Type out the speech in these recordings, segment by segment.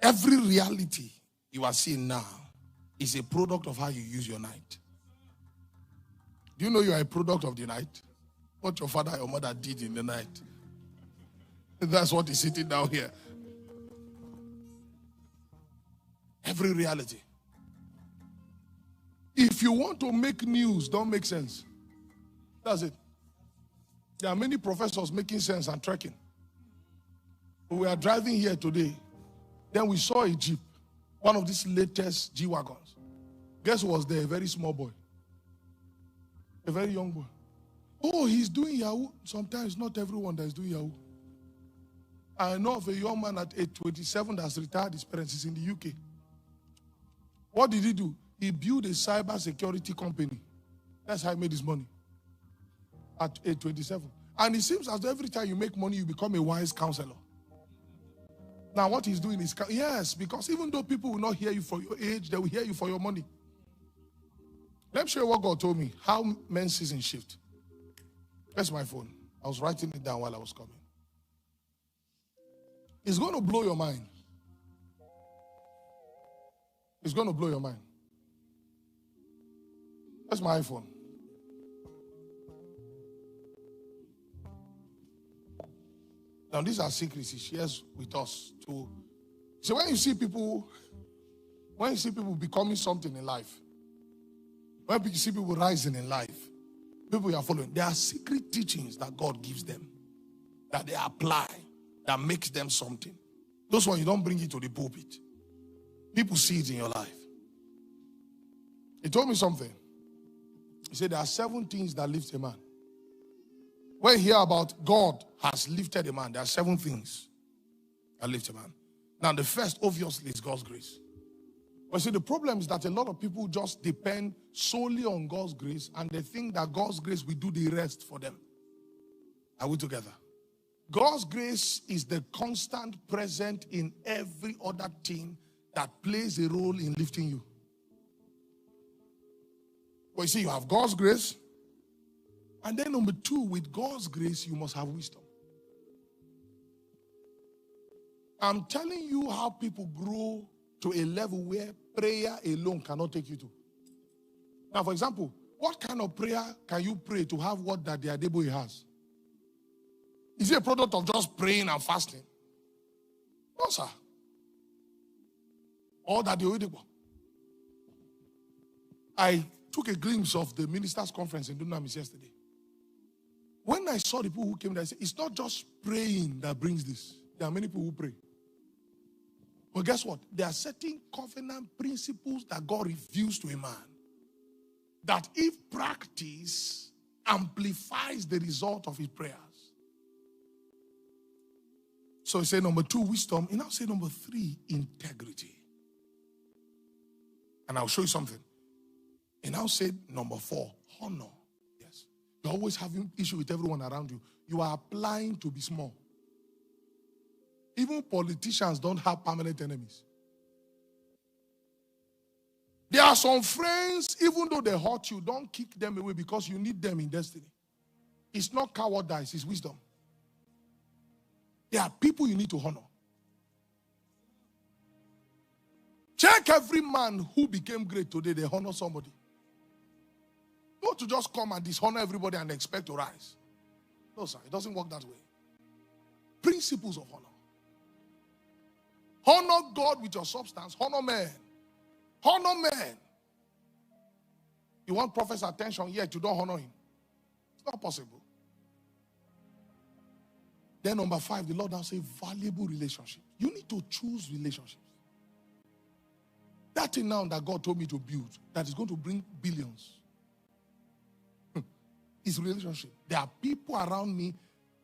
Every reality you are seeing now is a product of how you use your night. Do you know you are a product of the night? What your father or your mother did in the night. That's what is sitting down here. Every reality. If you want to make news, don't make sense. That's it. There are many professors making sense and trekking. We are driving here today. Then we saw a Jeep. One of these latest G-Wagons. Guess who was there? A very small boy. A very young boy. Oh, he's doing Yahoo. Sometimes not everyone that is doing Yahoo. I know of a young man at age 27 that's retired. His parents is in the UK. What did he do? He built a cyber security company. That's how he made his money. At age 27. And it seems as though every time you make money, you become a wise counselor. Now what he's doing is, yes, because even though people will not hear you for your age, they will hear you for your money. Let me show you what God told me. How men's season shift. That's my phone. I was writing it down while I was coming. It's going to blow your mind. It's going to blow your mind. That's my iPhone. Now, these are secrets he shares with us too. So when you see people becoming something in life, when you see people rising in life, people you are following, there are secret teachings that God gives them, that they apply, that makes them something. Those ones you don't bring it to the pulpit. People see it in your life. He told me something. He said there are 7 things that lift a man. When you hear about God has lifted a man, there are 7 things that lift a man. Now the first, obviously, is God's grace. But see, the problem is that a lot of people just depend solely on God's grace and they think that God's grace will do the rest for them. Are we together? God's grace is the constant present in every other thing that plays a role in lifting you. But you see, you have God's grace. And then number 2, with God's grace, you must have wisdom. I'm telling you how people grow to a level where prayer alone cannot take you to. Now, for example, what kind of prayer can you pray to have what that the Adeboye has? Is it a product of just praying and fasting? No, sir. Or that the Oyedebo. I took a glimpse of the ministers' conference in Dunamis yesterday. When I saw the people who came there, I said, it's not just praying that brings this. There are many people who pray. But guess what? There are certain covenant principles that God reveals to a man that if practice amplifies the result of his prayers. So he said number 2, wisdom. He now said number 3, integrity. And I'll show you something. He now said number 4, honor. Yes. You're always having issue with everyone around you. You are applying to be small. Even politicians don't have permanent enemies. There are some friends, even though they hurt you, don't kick them away because you need them in destiny. It's not cowardice, it's wisdom. There are people you need to honor. Check every man who became great today, they honor somebody. Not to just come and dishonor everybody and expect to rise. No, sir, it doesn't work that way. Principles of honor. Honor God with your substance. Honor men. Honor men. You want prophet's attention, yet you don't honor him. It's not possible. Then number 5, the Lord now says valuable relationships. You need to choose relationships. That thing now that God told me to build, that is going to bring billions, is relationship. There are people around me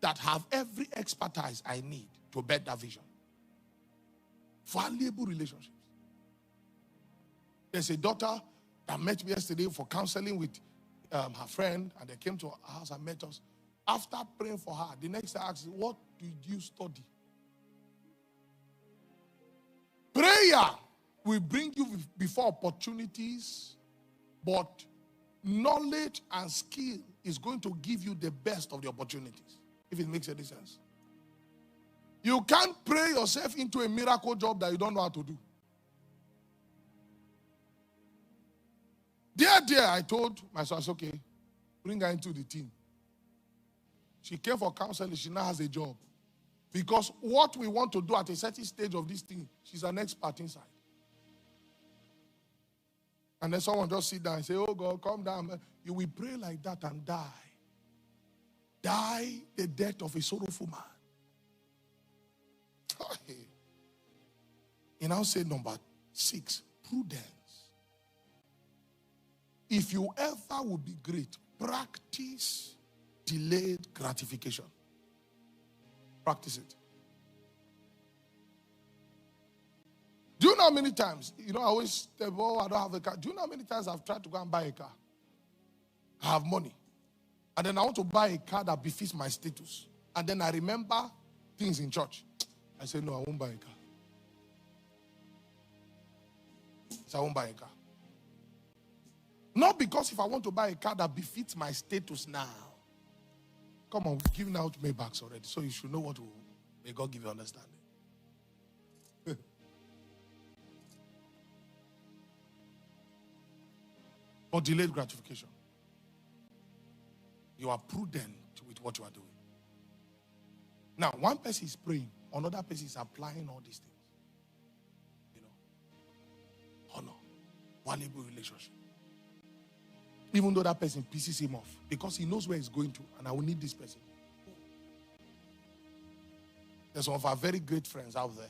that have every expertise I need to bet that vision. Valuable relationships. There's a daughter that met me yesterday for counseling with her friend, and they came to our house and met us. After praying for her, the next day I asked, what did you study? Prayer will bring you before opportunities, but knowledge and skill is going to give you the best of the opportunities, if it makes any sense. You can't pray yourself into a miracle job that you don't know how to do. Dear, I told my spouse, okay, bring her into the team. She came for counseling. She now has a job. Because what we want to do at a certain stage of this thing, she's an expert inside. And then someone just sit down and say, oh God, come down. You will pray like that and die. Die the death of a sorrowful man. He now said number 6, prudence. If you ever will be great, practice delayed gratification. Practice it. Do you know how many times, I always tell, oh, I don't have a car. Do you know how many times I've tried to go and buy a car? I have money. And then I want to buy a car that befits my status. And then I remember things in church. I say, no, I won't buy a car. So I won't buy a car. Not because if I want to buy a car that befits my status now. Come on, we've given out Maybachs already, so you should know what to. May God give you understanding. Or delayed gratification. You are prudent with what you are doing. Now, one person is praying, another person is applying all these things. Honor, valuable relationship. Even though that person pisses him off, because he knows where he's going to, and I will need this person. There's one of our very great friends out there.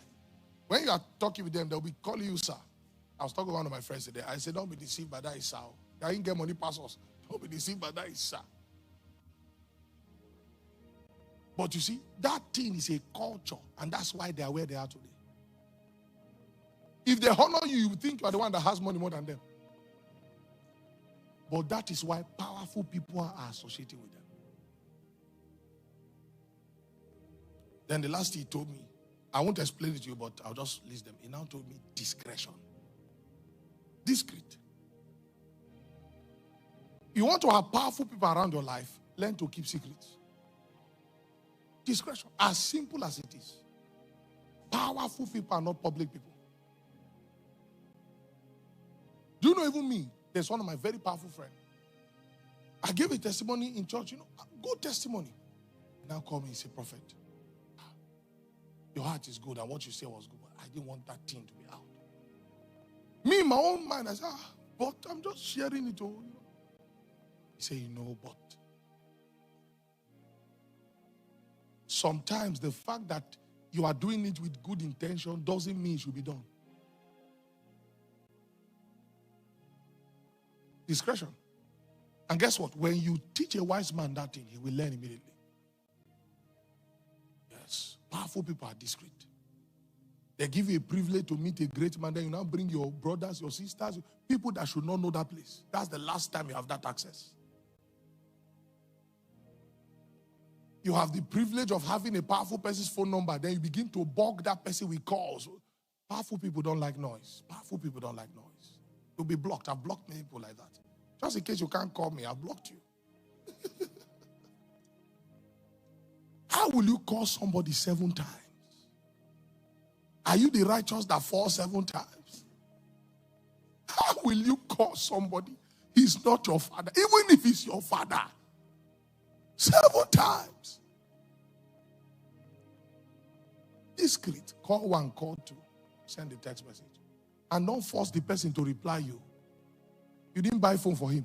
When you are talking with them, they'll be calling you sir. I was talking to one of my friends today. I said, don't be deceived by that, sir. I didn't get money pass us. Don't be deceived by that, sir. But you see, that thing is a culture, and that's why they are where they are today. If they honor you, you think you are the one that has money more than them. But that is why powerful people are associated with them. Then the last thing he told me, I won't explain it to you, but I'll just list them. He now told me discretion. Discreet. You want to have powerful people around your life, learn to keep secrets. Discretion. As simple as it is. Powerful people are not public people. Do you know even me? There's one of my very powerful friends. I gave a testimony in church, good testimony. Now call me and say, prophet, your heart is good and what you say was good, but I didn't want that thing to be out. Me, in my own mind, I said, but I'm just sharing it all. He said, but sometimes the fact that you are doing it with good intention doesn't mean it should be done. Discretion. And guess what? When you teach a wise man that thing, he will learn immediately. Yes. Powerful people are discreet. They give you a privilege to meet a great man. Then you now bring your brothers, your sisters, people that should not know that place. That's the last time you have that access. You have the privilege of having a powerful person's phone number. Then you begin to bug that person with calls. Powerful people don't like noise. Powerful people don't like noise. You'll be blocked. I've blocked many people like that. Just in case you can't call me, I've blocked you. How will you call somebody 7 times? Are you the righteous that falls 7 times? How will you call somebody? He's not your father. Even if he's your father. 7 times. Discreet. Call 1, call 2. Send a text message. And don't force the person to reply you. You didn't buy a phone for him.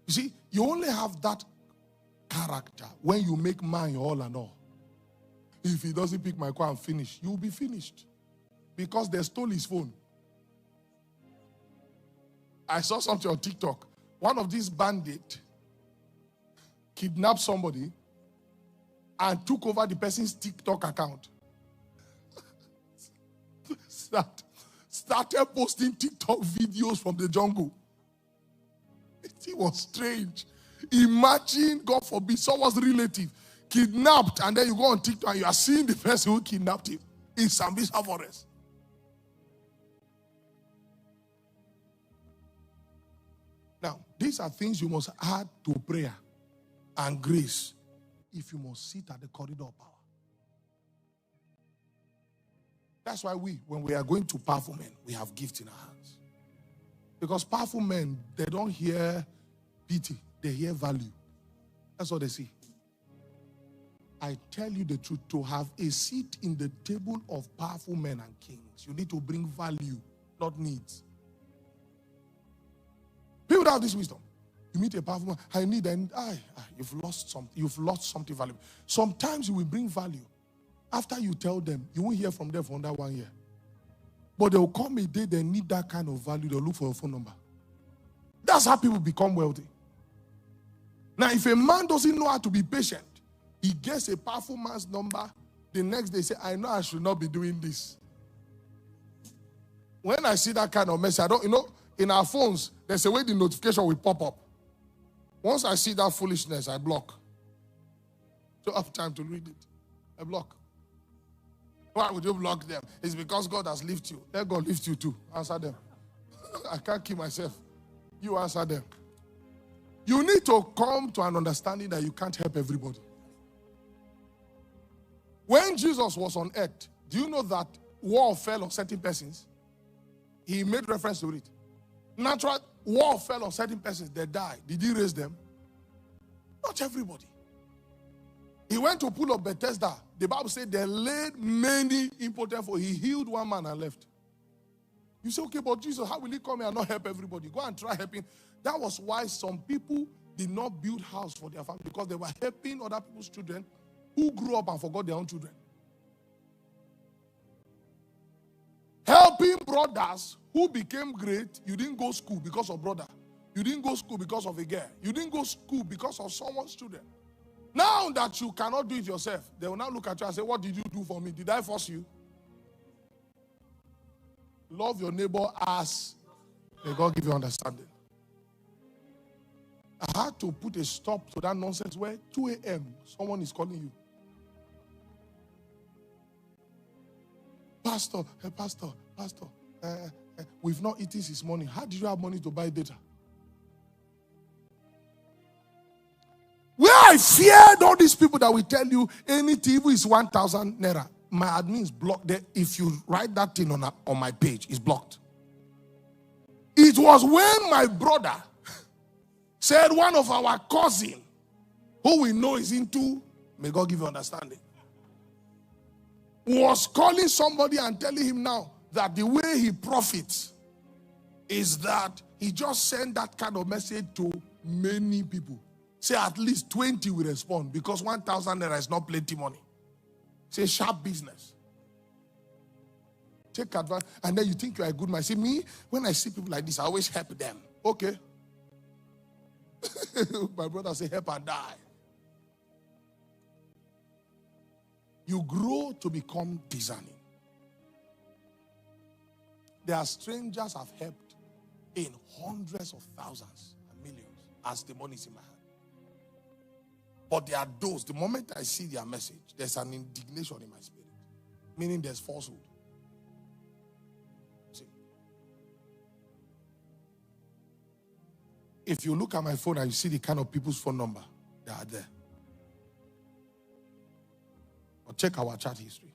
You see, you only have that character when you make man your all and all. If he doesn't pick my call and finish, you'll be finished. Because they stole his phone. I saw something on TikTok. One of these bandits kidnapped somebody and took over the person's TikTok account. Started posting TikTok videos from the jungle. It was strange. Imagine, God forbid, someone's relative kidnapped, and then you go on TikTok and you are seeing the person who kidnapped him in Sambisa forest. Now, these are things you must add to prayer and grace if you must sit at the corridor of power. That's why when we are going to powerful men, we have gifts in our hands. Because powerful men, they don't hear pity, they hear value. That's what they see. I tell you the truth, to have a seat in the table of powerful men and kings, you need to bring value, not needs. People don't have this wisdom. You meet a powerful man, I need, and you've lost something. You've lost something valuable. Sometimes you will bring value. After you tell them, you won't hear from them for under 1 year. But there will come a day they need that kind of value. They'll look for your phone number. That's how people become wealthy. Now, if a man doesn't know how to be patient, he gets a powerful man's number. The next day, say, I know I should not be doing this. When I see that kind of message, in our phones, there's a way the notification will pop up. Once I see that foolishness, I block. Don't have time to read it. I block. Why would you block them? It's because God has lifted you. Let God lift you too. Answer them. I can't keep myself. You answer them. You need to come to an understanding that you can't help everybody. When Jesus was on earth, do you know that war fell on certain persons? He made reference to it. Natural war fell on certain persons. They died. Did he raise them? Not everybody. He went to pool of Bethesda. The Bible said they laid many impotent for. He healed one man and left. You say, okay, but Jesus, how will he come here and not help everybody? Go and try helping. That was why some people did not build house for their family, because they were helping other people's children who grew up and forgot their own children. Helping brothers who became great. You didn't go school because of brother. You didn't go school because of a girl. You didn't go school because of someone's children. Now that you cannot do it yourself, they will now look at you and say, what did you do for me? Did I force you? Love your neighbor as may God give you understanding. I had to put a stop to that nonsense where 2 a.m. someone is calling you. Pastor, we've not eaten since morning. How did you have money to buy data? Where I feared all these people that will tell you any TV is 1,000 naira. My admins blocked that. If you write that thing on my page, it's blocked. It was when my brother said one of our cousin, who we know is into, may God give you understanding, was calling somebody and telling him now that the way he profits is that he just sent that kind of message to many people. Say at least 20 will respond, because 1,000 naira is not plenty money. Say sharp business. Take advantage. And then you think you are a good man. See, me, when I see people like this, I always help them. Okay. My brother say help and die. You grow to become discerning. There are strangers I've helped in hundreds of thousands and millions as the money is in my hand. But there are those, the moment I see their message, there's an indignation in my spirit. Meaning there's falsehood. See? If you look at my phone and you see the kind of people's phone number that are there. Or check our chat history.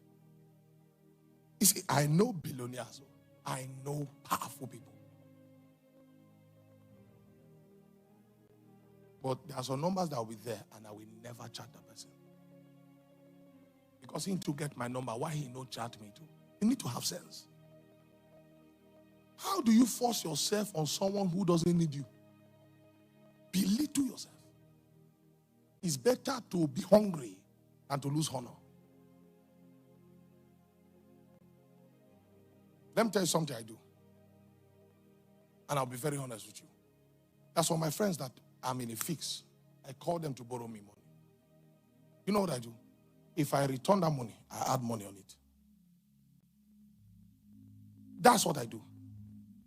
You see, I know billionaires. I know powerful people. But there are some numbers that will be there and I will never chat that person. Because he need to get my number. Why he no chat me too? You need to have sense. How do you force yourself on someone who doesn't need you? Belittle yourself. It's better to be hungry than to lose honor. Let me tell you something I do. And I'll be very honest with you. That's for my friends that I'm in a fix. I call them to borrow me money. You know what I do? If I return that money, I add money on it. That's what I do.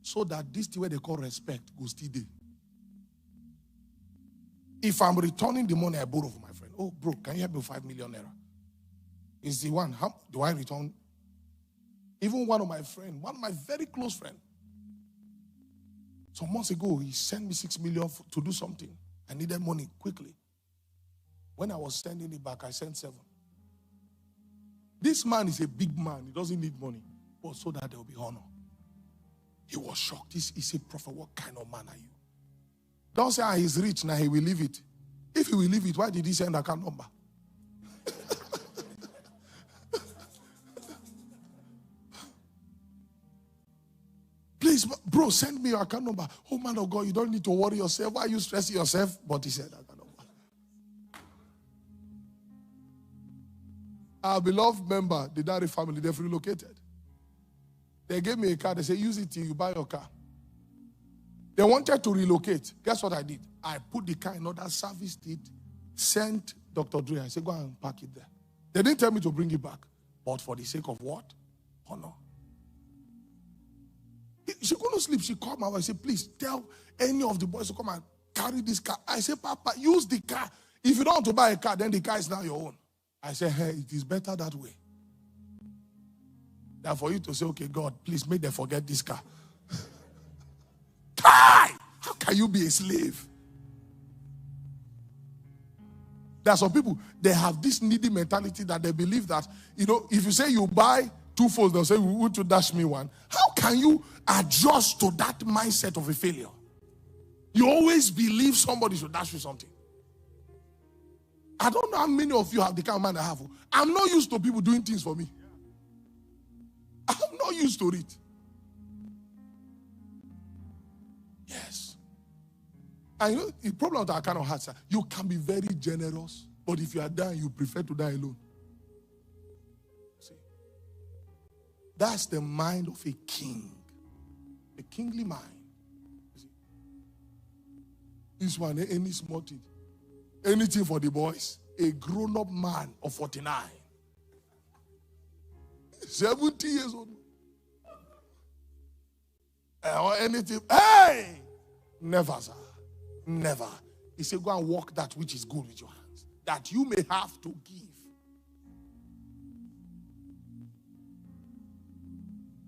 So that this thing where they call respect goes still there. If I'm returning the money I borrow from my friend, oh bro, can you help me with 5 million naira? Is the one, how do I return? Even one of my very close friends, some months ago, he sent me 6 million to do something. I needed money quickly. When I was sending it back, I sent 7. This man is a big man. He doesn't need money. But so that there will be honor. He was shocked. He said, Prophet, what kind of man are you? Don't say, he's rich now, he will leave it. If he will leave it, why did he send account number? Please, bro, send me your account number. Oh, man of God, you don't need to worry yourself. Why are you stressing yourself? But he said, account number. Our beloved member, the Dari family, they've relocated. They gave me a car. They said, use it till you buy your car. They wanted to relocate. Guess what I did? I put the car in order, serviced it, sent Dr. Dre. I said, go and park it there. They didn't tell me to bring it back. But for the sake of what? Honor. She couldn't sleep. She called my wife. I said, please tell any of the boys to come and carry this car. I said, Papa, use the car. If you don't want to buy a car, then the car is now your own. I said, hey, it is better that way than for you to say, okay, God, please make them forget this car. How can you be a slave? There are some people, they have this needy mentality that they believe that, if you say you buy 2 phones, they'll say, would you dash me one? How can you adjust to that mindset of a failure? You always believe somebody should dash you something. I don't know how many of you have the kind of mind I have. I'm not used to people doing things for me. I'm not used to it. Yes. And the problem with our kind of hearts, you can be very generous, but if you are dying, you prefer to die alone. See? That's the mind of a king. A kingly mind. See? This one, any small thing. Anything for the boys. A grown-up man of 49. 70 years old. Or anything. Hey! Never, sir. Never. He said, go and walk that which is good with your hands, that you may have to give.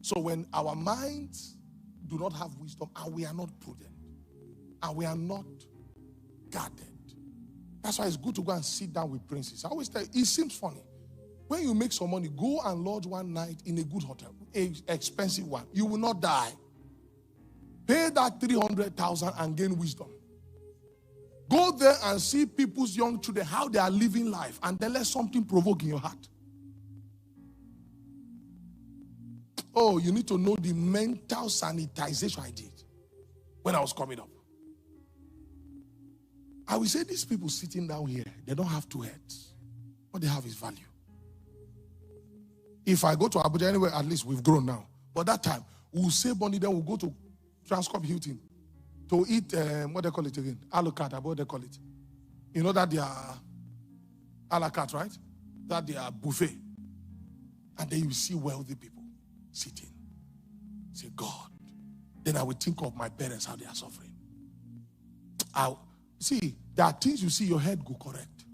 So when our minds do not have wisdom and we are not prudent and we are not guarded, that's why it's good to go and sit down with princes. I always tell you, it seems funny. When you make some money, go and lodge one night in a good hotel, an expensive one. You will not die. Pay that 300,000 and gain wisdom. Go there and see people's young children, how they are living life, and then let something provoke in your heart. Oh, you need to know the mental sanitization I did when I was coming up. I will say these people sitting down here, they don't have 2 heads. What they have is value. If I go to Abuja anyway, at least we've grown now. But that time, we'll save money, then we'll go to Transcorp Hilton to eat, what they call it again? A la carte, what they call it. You know that they are a la carte, right? That they are buffet. And then you see wealthy people sitting. Say, God. Then I will think of my parents, how they are suffering. See, there are things you see your head go correct.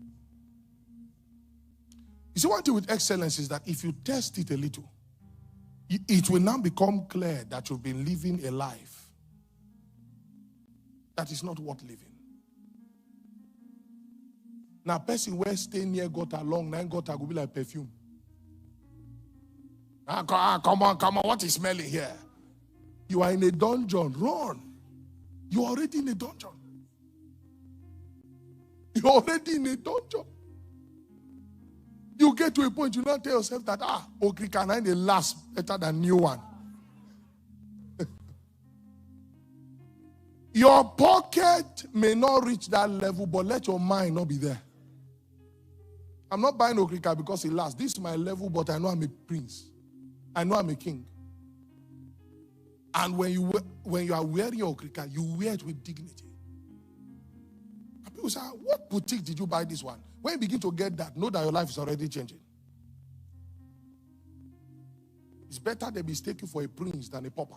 You see, one thing with excellence is that if you test it a little, it will now become clear that you've been living a life that is not worth living. Now, person where stay near gutter long, 9 gutter will be like perfume. Come on, what is smelling here? You are in a dungeon, run. You are already in a dungeon. You're already in a dungeon. You get to a point, you now tell yourself that, Okrikana the last better than new one. Your pocket may not reach that level, but let your mind not be there. I'm not buying Okrika because it lasts. This is my level, but I know I'm a prince. I know I'm a king. And when you are wearing your Okrika, you wear it with dignity. And people say, what boutique did you buy this one? When you begin to get that, know that your life is already changing. It's better they mistake you for a prince than a pauper.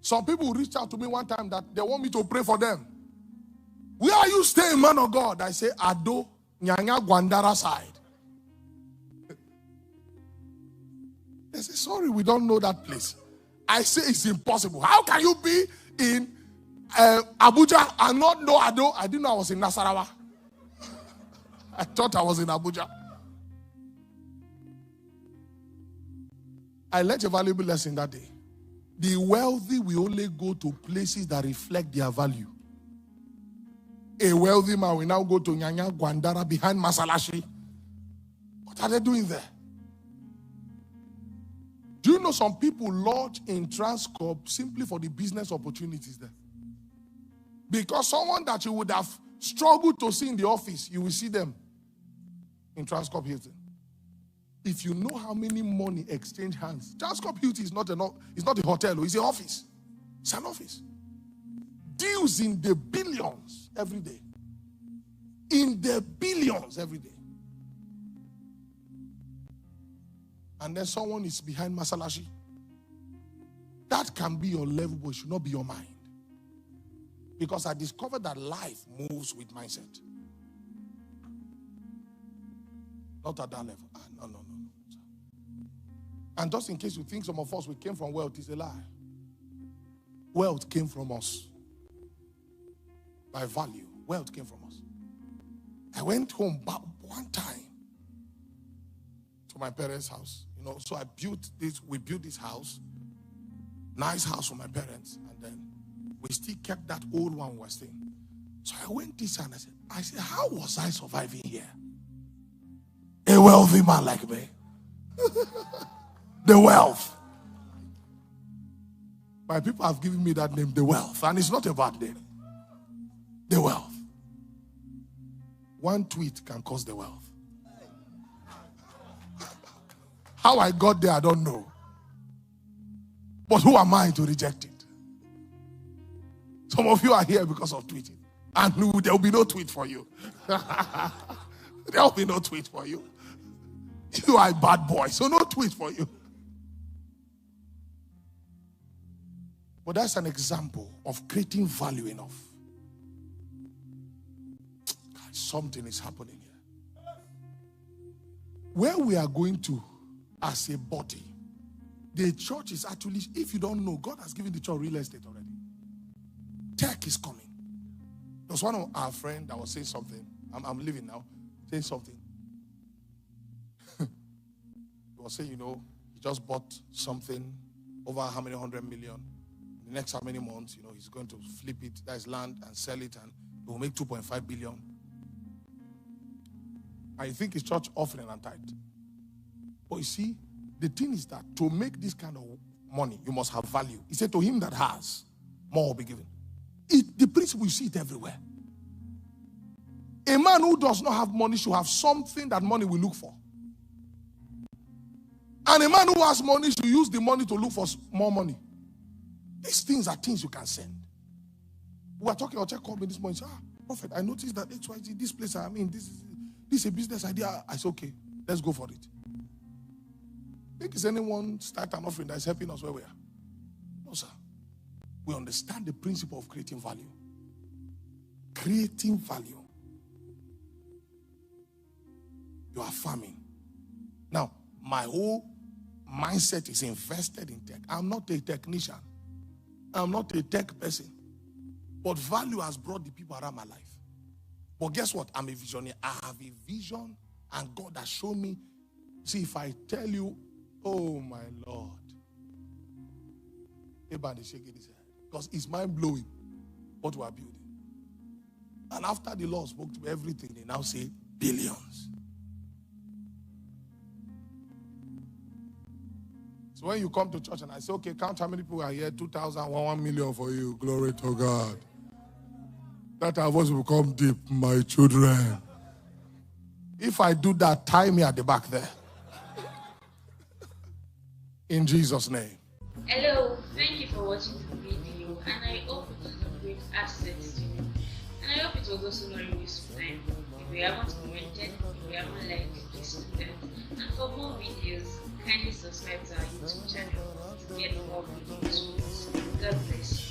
Some people reached out to me one time that they want me to pray for them. Where are you staying, man of God? I say, Ado, Nyanga, Gwandara side. They say, sorry, we don't know that place. I say, it's impossible. How can you be in Abuja. I didn't know I was in Nasarawa. I thought I was in Abuja. I learned a valuable lesson that day. The wealthy will only go to places that reflect their value. A wealthy man will now go to Nyanya Gwandara behind Masalashi. What are they doing there? Do you know some people lodge in Transcorp simply for the business opportunities there? Because someone that you would have struggled to see in the office, you will see them in Transcorp Hilton. If you know how many money exchange hands, Transcorp Hilton is not a hotel, it's an office. It's an office. Deals in the billions every day. In the billions every day. And then someone is behind Masalashi. That can be your level, but it should not be your mind. Because I discovered that life moves with mindset. Not at that level. No. And just in case you think some of us, we came from wealth, it's a lie. Wealth came from us. By value, wealth came from us. I went home one time to my parents' house. So we built this house. Nice house for my parents. And then we still kept that old one we were staying. So I went this and I said, how was I surviving here? A wealthy man like me. The wealth. My people have given me that name, the wealth. And it's not a bad name. The wealth. One tweet can cause the wealth. How I got there, I don't know. But who am I to reject it? Some of you are here because of tweeting. And there will be no tweet for you. There will be no tweet for you. You are a bad boy, so no tweet for you. But that's an example of creating value enough. God, something is happening here. Where we are going to as a body, the church is actually, if you don't know, God has given the church real estate already. Tech is coming. There was one of our friends that was saying something. I'm leaving now. Saying something. He was saying, he just bought something over how many 100 million. In the next how many months, he's going to flip it, that is land, and sell it, and he will make 2.5 billion. I think it's church offering and tithe. But you see, the thing is that to make this kind of money, you must have value. He said, to him that has, more will be given. The principle, you see it everywhere. A man who does not have money should have something that money will look for. And a man who has money should use the money to look for more money. These things are things you can send. We were talking, Oche called me this morning. He said, Prophet, I noticed that XYZ, this place, this is a business idea. I said, okay, let's go for it. Think is anyone start an offering that is helping us where we are? No, sir. We understand the principle of creating value. Creating value. You are farming. Now, my whole mindset is invested in tech. I'm not a technician. I'm not a tech person. But value has brought the people around my life. But guess what? I'm a visionary. I have a vision, and God has shown me. See, if I tell you, oh my Lord. Everybody shaking his head. Because it's mind-blowing what we are building. And after the Lord spoke to everything, they now say billions. So when you come to church and I say, okay, count how many people are here, 2,000, 1 million for you. Glory to God. That our voice will come deep, my children. If I do that, tie me at the back there. In Jesus' name. Hello, thank you for watching the video, and I hope it was a great asset to you. And I hope it was also not a waste of time. If you haven't commented, if you haven't liked, please do that. And for more videos, kindly subscribe to our YouTube channel to get more videos. God bless you.